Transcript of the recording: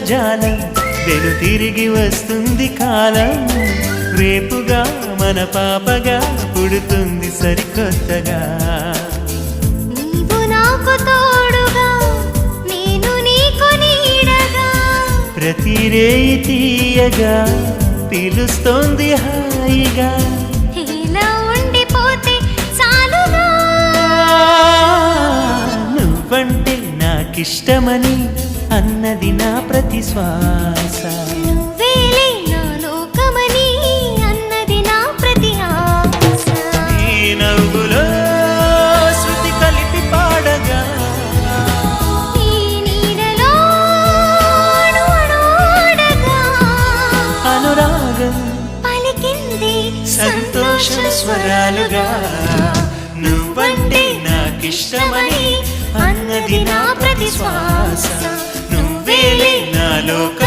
జాలం వెను తిరిగి వస్తుంది కాలం రేపుగా మన పాపగా పుడుతుంది సరికొత్తగా నీవు నాకు తోడుగా నేను నీకు నీడగా ప్రతి రేయి తీయగా పిలుస్తోంది హాయిగా ఇలా ఉండిపోతే చాలుగా నువ్వంటే నాకిష్టమని అన్నది నా ప్రతి శ్వాస నువ్వేలే నా లోకమని అన్నది నా ప్రతి ఆశ నీ నవ్వులో శృతి కలిపి పాడగా నీ నీడలో అడుగడుగగా అనురాగం పలికింది సంతోష స్వరాలుగా నువ్వంటే నాకిష్టమని అన్నది నా ప్రతి శ్వాస నువ్వేలే నా లోక